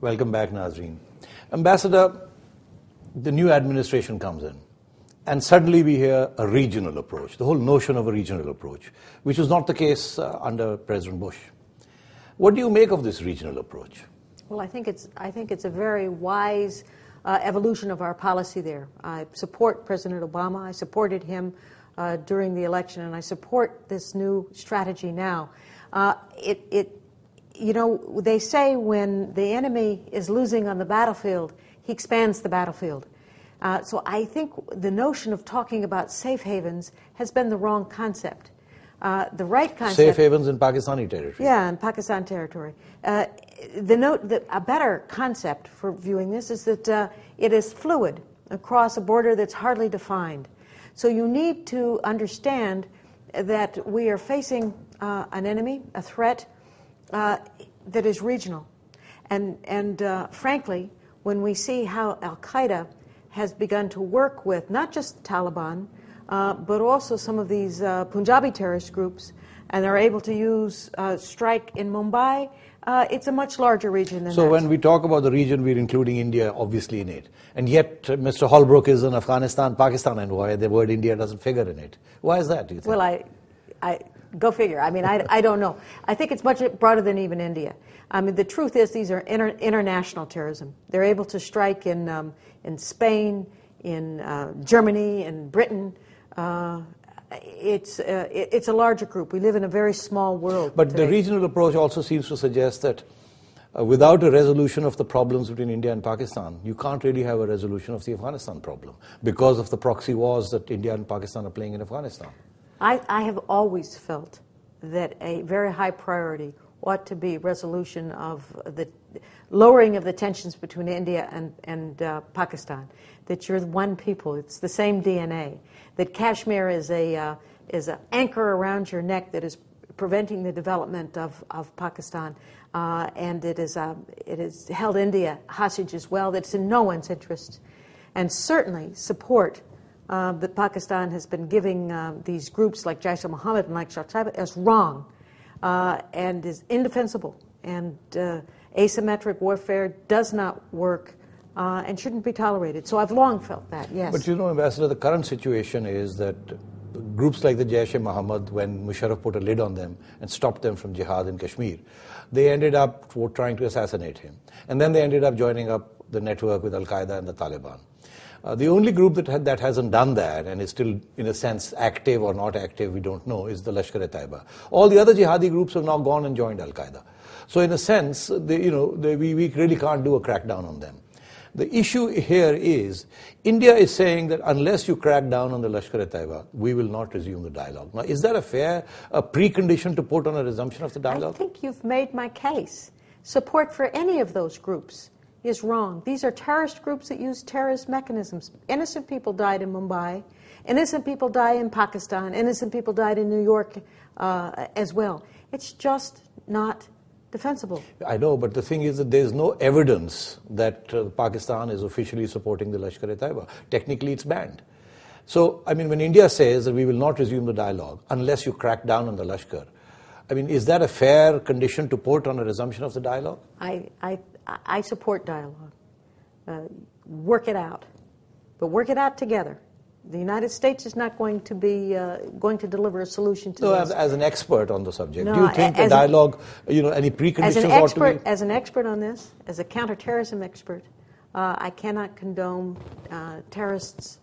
Welcome back, Nazreen. Ambassador, the new administration comes in, and suddenly we hear a regional approach, the whole notion of a regional approach, which was not the case under President Bush. What do you make of this regional approach? Well, I think it's a very wise evolution of our policy there. I support President Obama. I supported him during the election, and I support this new strategy now. You know, they say when the enemy is losing on the battlefield, he expands the battlefield. So I think the notion of talking about safe havens has been the wrong concept. The right concept... Safe havens in Pakistani territory. Yeah, in Pakistan territory. A better concept for viewing this is that it is fluid across a border that's hardly defined. So you need to understand that we are facing an enemy, a threat, that is regional. And frankly, when we see how Al-Qaeda has begun to work with not just the Taliban, but also some of these Punjabi terrorist groups, and they're able to use strike in Mumbai, it's a much larger region than that. So when we talk about the region, we're including India obviously in it. And yet Mr. Holbrooke is in Afghanistan, Pakistan, and why the word India doesn't figure in it. Why is that, do you think? Well, I go figure. I mean, I don't know. I think it's much broader than even India. I mean, the truth is these are international terrorism. They're able to strike in Spain, in Germany, in Britain. It's a larger group. We live in a very small world. But today. the regional approach also seems to suggest that without a resolution of the problems between India and Pakistan, you can't really have a resolution of the Afghanistan problem because of the proxy wars that India and Pakistan are playing in Afghanistan. I have always felt that a very high priority ought to be resolution of the lowering of the tensions between India and Pakistan. That you're one people, it's the same DNA. That Kashmir is an anchor around your neck that is preventing the development of Pakistan, and it has held India hostage as well. That's in no one's interest, and certainly support that Pakistan has been giving these groups like Jaish-e-Mohammed and like Al-Qaeda is wrong and is indefensible. And asymmetric warfare does not work and shouldn't be tolerated. So I've long felt that, yes. But you know, Ambassador, the current situation is that groups like the Jaish-e-Mohammed, when Musharraf put a lid on them and stopped them from jihad in Kashmir, they ended up trying to assassinate him. And then they ended up joining up the network with Al-Qaeda and the Taliban. The only group that hasn't done that and is still, in a sense, active or not active, we don't know, is the Lashkar-e-Taiba. All the other jihadi groups have now gone and joined Al-Qaeda. So in a sense, we really can't do a crackdown on them. The issue here is, India is saying that unless you crack down on the Lashkar-e-Taiba, we will not resume the dialogue. Now, is that a precondition to put on a resumption of the dialogue? I think you've made my case. Support for any of those groups is wrong. These are terrorist groups that use terrorist mechanisms. Innocent people died in Mumbai. Innocent people die in Pakistan. Innocent people died in New York as well. It's just not defensible. I know, but the thing is that there's no evidence that Pakistan is officially supporting the Lashkar-e-Taiba. Technically, it's banned. So, I mean, when India says that we will not resume the dialogue unless you crack down on the Lashkar, I mean, is that a fair condition to put on a resumption of the dialogue? I support dialogue. Work it out. But work it out together. The United States is not going to be going to deliver a solution to this. As an expert on the subject, no, do you think the dialogue, any preconditions ought to be? As an expert on this, as a counterterrorism expert, I cannot condone terrorists'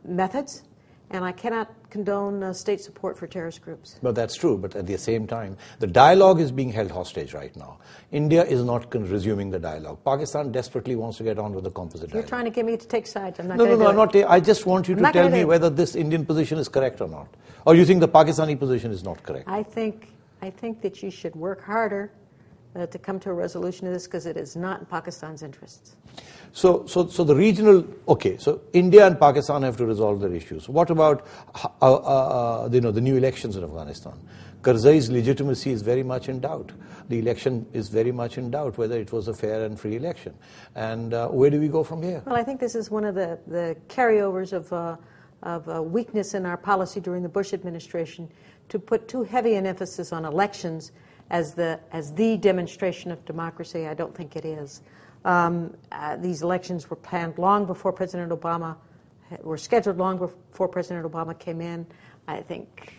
methods, and I cannot condone state support for terrorist groups. But that's true, but at the same time, the dialogue is being held hostage right now. India is not resuming the dialogue. Pakistan desperately wants to get on with the composite dialogue. You're trying to get me to take sides. I'm not going to do it. I'm not. I just want you to tell me whether this Indian position is correct or not. Or you think the Pakistani position is not correct? I think that you should work harder to come to a resolution of this because it is not in Pakistan's interests. So the regional, okay, so India and Pakistan have to resolve their issues. What about the new elections in Afghanistan? Karzai's legitimacy is very much in doubt. The election is very much in doubt whether it was a fair and free election. And where do we go from here? Well, I think this is one of the carryovers of weakness in our policy during the Bush administration to put too heavy an emphasis on elections as the demonstration of democracy. I don't think it is. These elections were planned long before President Obama, were scheduled long before President Obama came in. I think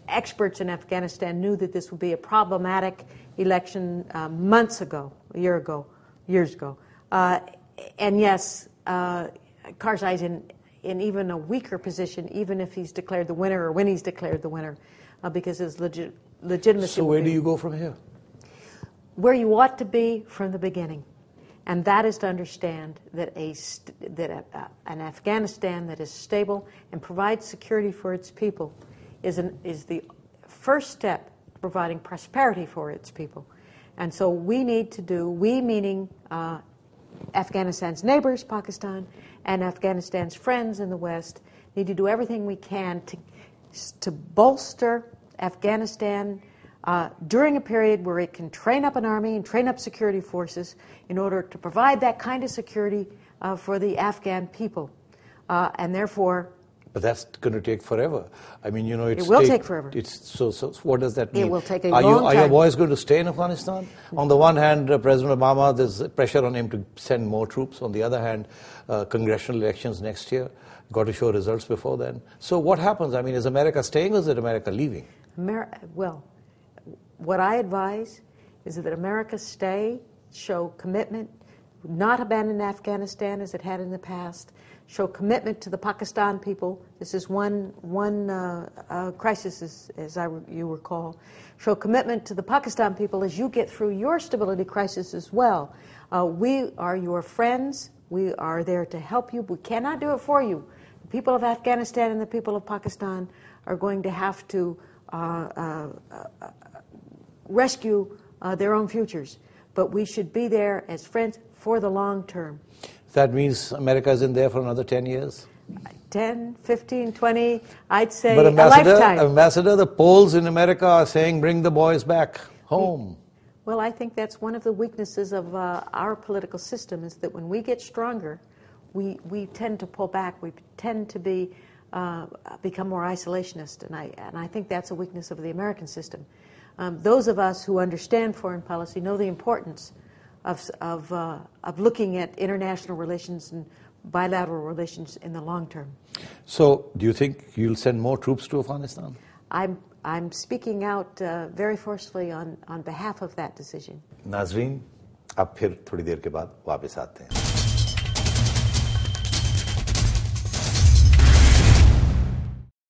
experts in Afghanistan knew that this would be a problematic election months ago, a year ago, years ago. And yes, Karzai's in even a weaker position, even if he's declared the winner or when he's declared the winner, because his legitimacy. So where do you go from here? Where you ought to be from the beginning. And that is to understand that an Afghanistan that is stable and provides security for its people is the first step to providing prosperity for its people. And so we need to do, we meaning Afghanistan's neighbors, Pakistan, and Afghanistan's friends in the West, need to do everything we can to bolster Afghanistan during a period where it can train up an army and train up security forces in order to provide that kind of security for the Afghan people. And therefore... But that's going to take forever. I mean, you know, it will take forever. So what does that mean? It will take a long time. Are your boys going to stay in Afghanistan? On the one hand, President Obama, there's pressure on him to send more troops. On the other hand, congressional elections next year. Got to show results before then. So what happens? I mean, is America staying or is it America leaving? Well, what I advise is that America stay, show commitment, not abandon Afghanistan as it had in the past, show commitment to the Pakistan people. This is one crisis, as you recall. Show commitment to the Pakistan people as you get through your stability crisis as well. We are your friends. We are there to help you. We cannot do it for you. The people of Afghanistan and the people of Pakistan are going to have to rescue their own futures. But we should be there as friends for the long term. That means America is in there for another 10 years? 10, 15, 20, I'd say but a lifetime. Ambassador, the polls in America are saying bring the boys back home. Well, I think that's one of the weaknesses of our political system is that when we get stronger, we tend to pull back. We tend to become more isolationist, and I think that's a weakness of the American system. Those of us who understand foreign policy know the importance of looking at international relations and bilateral relations in the long term. So, do you think you'll send more troops to Afghanistan? I'm speaking out very forcefully on behalf of that decision. नाज़रीन, अब फिर थोड़ी देर के बाद वापस आते हैं.